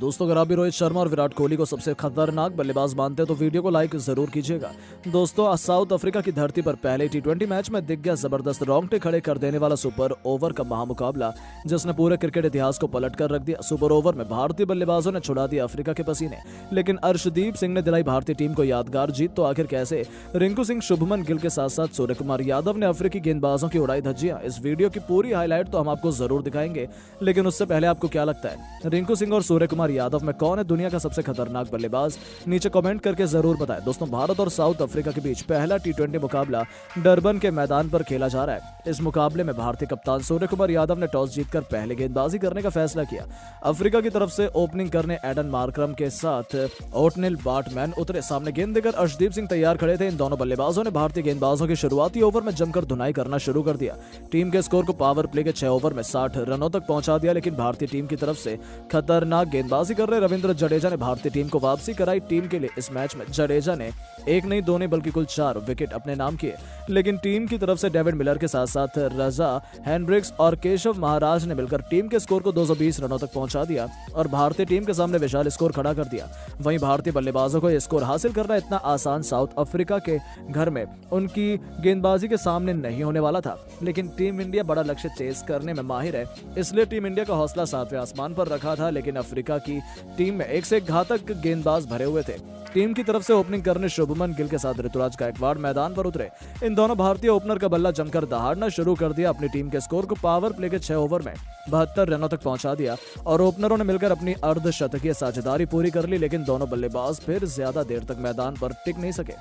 दोस्तों, अगर आप भी रोहित शर्मा और विराट कोहली को सबसे खतरनाक बल्लेबाज मानते हैं तो वीडियो को लाइक जरूर कीजिएगा। दोस्तों, साउथ अफ्रीका की धरती पर पहले टी20 मैच में दिख गया जबरदस्त रोंगटे खड़े कर देने वाला सुपर ओवर का महामुकाबला, जिसने पूरे क्रिकेट इतिहास को पलट कर रख दिया। सुपर ओवर में भारतीय बल्लेबाजों ने छुड़ा दिया अफ्रीका के पसीने, लेकिन अर्शदीप सिंह ने दिलाई भारतीय टीम को यादगार जीत। तो आखिर कैसे? रिंकू सिंह, शुभमन गिल के साथ साथ सूर्य कुमार यादव ने अफ्रीकी गेंदबाजों की उड़ाई धज्जियां। इस वीडियो की पूरी हाईलाइट तो हम आपको जरूर दिखाएंगे, लेकिन उससे पहले आपको क्या लगता है, रिंकू सिंह और सूर्य कुमार यादव में कौन है दुनिया का सबसे खतरनाक बल्लेबाज? नीचे कमेंट करके जरूर बताएं। दोस्तों, भारत और साउथ अफ्रीका के बीच पहला टी20 मुकाबला डरबन के मैदान पर खेला जा रहा है। इस मुकाबले में भारतीय कप्तान सूर्य कुमार यादव ने टॉस जीतकर पहले गेंदबाजी करने का फैसला किया। अफ्रीका की तरफ से ओपनिंग करने एडन मार्करम के साथ ओटनिल बार्टमैन उतरे। सामने गेंद देकर अर्शदीप सिंह तैयार खड़े थे। इन दोनों बल्लेबाजों ने भारतीय गेंदबाजों के शुरुआती ओवर में जमकर धुनाई करना शुरू कर दिया। टीम के स्कोर को पावर प्ले के 6 ओवर में 60 रनों तक पहुंचा दिया, लेकिन भारतीय टीम की तरफ से खतरनाक गेंदबाजी कर रहे रविंद्र जडेजा ने भारतीय टीम को वापसी कराई। टीम के लिए इस मैच में जडेजा ने एक नहीं, दो नहीं, बल्कि कुल 4 विकेट अपने नाम किए। लेकिन टीम की तरफ से डेविड मिलर के साथ साथ रजा हेनड्रिक्स और केशव महाराज ने मिलकर टीम के स्कोर को 220 रनों तक पहुंचा दिया और भारतीय टीम के सामने विशाल स्कोर खड़ा कर दिया। वहीं भारतीय बल्लेबाजों को यह स्कोर हासिल करना इतना आसान साउथ अफ्रीका के घर में उनकी गेंदबाजी के सामने नहीं होने वाला था, लेकिन टीम इंडिया बड़ा लक्ष्य चेस करने में माहिर है, इसलिए टीम इंडिया का हौसला 7वें आसमान पर रखा था। लेकिन अफ्रीका की टीम में एक से एक घातक गेंदबाज भरे हुए थे। टीम की तरफ से ओपनिंग करने शुभमन गिल के साथ ऋतुराज गायकवाड़ मैदान पर उतरे। इन दोनों भारतीय ओपनर का बल्ला जमकर दहाड़ना शुरू कर दिया। अपनी टीम के स्कोर को पावर प्ले के 6 ओवर में 72 रनों तक पहुंचा दिया और ओपनरों ने मिलकर अपनी अर्धशतकीय साझेदारी पूरी कर ली, लेकिन दोनों बल्लेबाज फिर ज्यादा देर तक मैदान पर टिक नहीं सके।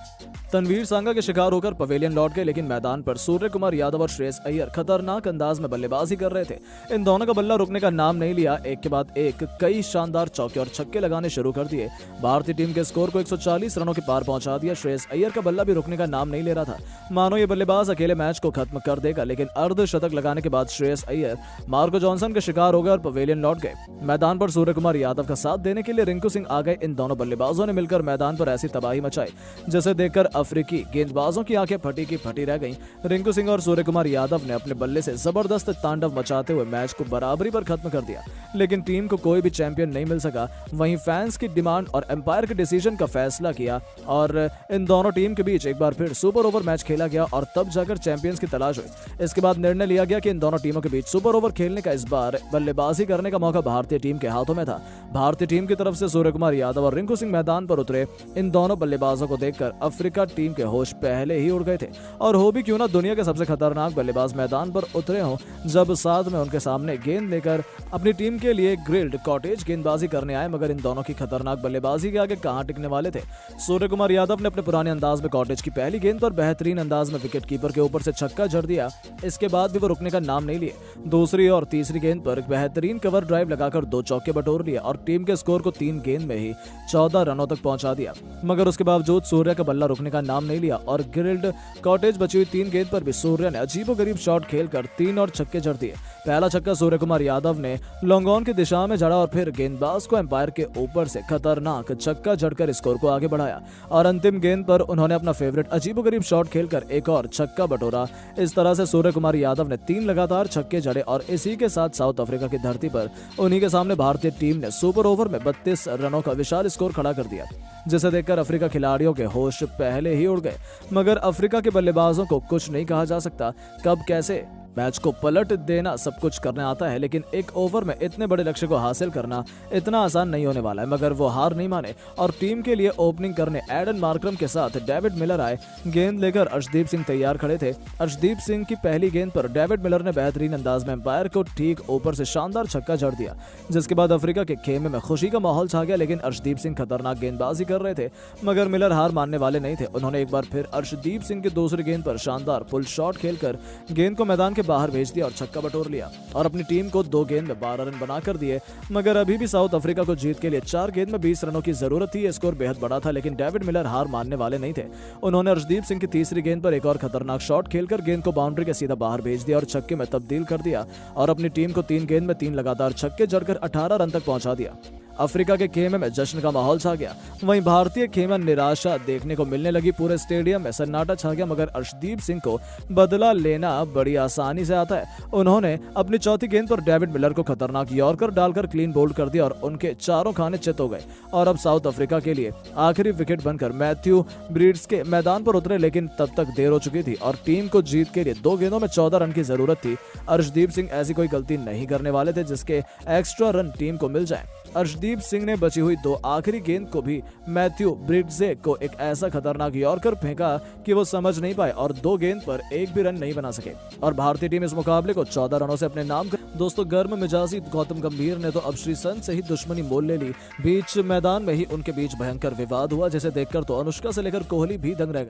तनवीर सांगा के शिकार होकर पवेलियन लौट गए, लेकिन मैदान पर सूर्य कुमार यादव और श्रेयस अय्यर खतरनाक अंदाज में बल्लेबाजी कर रहे थे। इन दोनों का बल्ला रुकने का नाम नहीं लिया। एक के बाद एक कई शानदार चौके और छक्के लगाने शुरू कर दिए। भारतीय टीम के स्कोर को 140 रनों के पार पहुंचा दिया। श्रेयस अय्यर का बल्ला भी रुकने का नाम नहीं ले रहा था, मानो ये बल्लेबाज अकेले मैच को खत्म कर देगा। लेकिन अर्धशतक लगाने के बाद श्रेयस अय्यर मार्को जॉनसन के शिकार हो गए और पवेलियन लौट गए। मैदान पर सूर्य कुमार यादव का साथ देने के लिए रिंकू सिंह आ गए। इन दोनों बल्लेबाजों ने मिलकर मैदान पर ऐसी तबाही मचाई जिसे देखकर अफ्रीकी गेंदबाजों की आंखें फटी की फटी रह गईं। रिंकू सिंह और सूर्य कुमार यादव ने अपने बल्ले से जबरदस्त तांडव मचाते हुए मैच को बराबरी पर खत्म कर दिया, लेकिन टीम को कोई भी चैंपियन नहीं मिल सका। वहीं फैंस की डिमांड और एम्पायर के डिसीजन का फैसला किया और इन दोनों टीम के बीच एक बार फिर सुपर ओवर मैच खेला गया और तब जाकर चैंपियंस की तलाश हुई। इसके बाद निर्णय लिया गया कि इन दोनों टीमों के बीच सुपर ओवर खेलने का इस बार बल्लेबाजी करने का मौका भारतीय टीम के हाथों में था। भारतीय टीम की तरफ से सूर्य कुमार यादव और रिंकू सिंह मैदान पर उतरे। इन दोनों बल्लेबाजों को देखकर अफ्रीका टीम के होश पहले ही उड़ गए थे, और हो भी क्यों ना दुनिया के सबसे खतरनाक बल्लेबाज मैदान पर उतरे हों, जब साथ में उनके सामने गेंद लेकर अपनी टीम के लिए ग्रिल्ड कॉटेज गेंदबाजी करने आए। मगर इन दोनों की खतरनाक बल्लेबाजी के आगे कहां टिकने वाले थे। सूर्य कुमार यादव ने अपने पुराने अंदाज में कॉटेज की पहली गेंद पर बेहतरीन अंदाज में विकेट कीपर के ऊपर से छक्का जड़ दिया। इसके बाद भी वो रुकने का नाम नहीं लिए। दूसरी और तीसरी गेंद पर बेहतरीन कवर ड्राइव लगाकर 2 चौके बटोर लिए और टीम के स्कोर को 3 गेंद में ही 14 रनों तक पहुंचा दिया। मगर उसके बावजूद सूर्य का बल्ला रुकने का नाम नहीं लिया और ग्रिल्ड कॉटेज बची हुई 3 गेंद पर भी सूर्य ने अजीबोगरीब शॉट खेलकर 3 और छक्के जड़ दिए। पहला छक्का सूर्य कुमार यादव ने लॉन्ग ऑन की दिशा में जड़ा और फिर गेंदबाज को एम्पायर के ऊपर से खतरनाक छक्का जड़कर स्कोर को आगे बढ़ाया और अंतिम गेंद पर उन्होंने अपना फेवरेट अजीबोगरीब शॉट खेलकर एक और छक्का बटोरा। इस तरह से सूर्य कुमार यादव ने 3 लगातार छक्के जड़े और इसी के साथ साउथ अफ्रीका की धरती पर उन्हीं के सामने भारतीय टीम ने सुपर ओवर में 32 रनों का विशाल स्कोर खड़ा कर दिया, जिसे देखकर अफ्रीका खिलाड़ियों के होश पहले ही उड़ गए। मगर अफ्रीका के बल्लेबाजों को कुछ नहीं कहा जा सकता। कब कैसे मैच को पलट देना सब कुछ करने आता है, लेकिन एक ओवर में इतने बड़े लक्ष्य को हासिल करना इतना आसान नहीं होने वाला है। मगर वो हार नहीं माने और टीम के लिए ओपनिंग करने एडन मार्करम के साथ डेविड मिलर आए। गेंद लेकर अर्शदीप सिंह तैयार खड़े थे। अर्शदीप सिंह की पहली गेंद पर डेविड मिलर ने बेहतरीन अंदाज में एम्पायर को ठीक ऊपर से शानदार छक्का जड़ दिया, जिसके बाद अफ्रीका के खेमे में खुशी का माहौल छा गया। लेकिन अर्शदीप सिंह खतरनाक गेंदबाजी कर रहे थे, मगर मिलर हार मानने वाले नहीं थे। उन्होंने एक बार फिर अर्शदीप सिंह की दूसरी गेंद पर शानदार पुल शॉट खेलकर गेंद को मैदान के बाहर भेज दिया और छक्का बटोर लिया और अपनी टीम को 2 गेंद में 12 रन बनाकर दिए। मगर अभी भी साउथ अफ्रीका को जीत के लिए 4 गेंद में 20 रनों की जरूरत थी। स्कोर बेहद बड़ा था, लेकिन डेविड मिलर हार मानने वाले नहीं थे। उन्होंने अर्शदीप सिंह की तीसरी गेंद पर एक और खतरनाक शॉट खेलकर गेंद को बाउंड्री के सीधा बाहर भेज दिया और छक्के में तब्दील कर दिया और अपनी टीम को 3 गेंद में 3 लगातार छक्के जड़कर 18 रन तक पहुंचा दिया। अफ्रीका के खेमे में जश्न का माहौल छा गया। वहीं भारतीय खेमे निराशा देखने को मिलने लगी। पूरे स्टेडियम में सन्नाटा छा गया, मगर अर्शदीप सिंह को बदला लेना बड़ी आसानी से आता है। उन्होंने अपनी चौथी गेंद पर डेविड मिलर को खतरनाक यॉर्कर डालकर क्लीन बोल्ड कर दिया और उनके चारों खाने चित हो गए। और अब साउथ अफ्रीका के लिए आखिरी विकेट बनकर मैथ्यू ब्रीड्स के मैदान पर उतरे, लेकिन तब तक देर हो चुकी थी और टीम को जीत के लिए 2 गेंदों में 14 रन की जरूरत थी। अर्शदीप सिंह ऐसी कोई गलती नहीं करने वाले थे जिसके एक्स्ट्रा रन टीम को मिल जाए। अर्शदीप सिंह ने बची हुई 2 आखिरी गेंद को भी मैथ्यू ब्रिड्जे को एक ऐसा खतरनाक यॉर्कर फेंका कि वो समझ नहीं पाए और 2 गेंद पर एक भी रन नहीं बना सके और भारतीय टीम इस मुकाबले को 14 रनों से अपने नाम कर। दोस्तों, गर्म मिजाजी गौतम गंभीर ने तो अब श्रीसंत से ही दुश्मनी मोल ले ली। बीच मैदान में ही उनके बीच भयंकर विवाद हुआ, जिसे देखकर तो अनुष्का से लेकर कोहली भी दंग रह गए।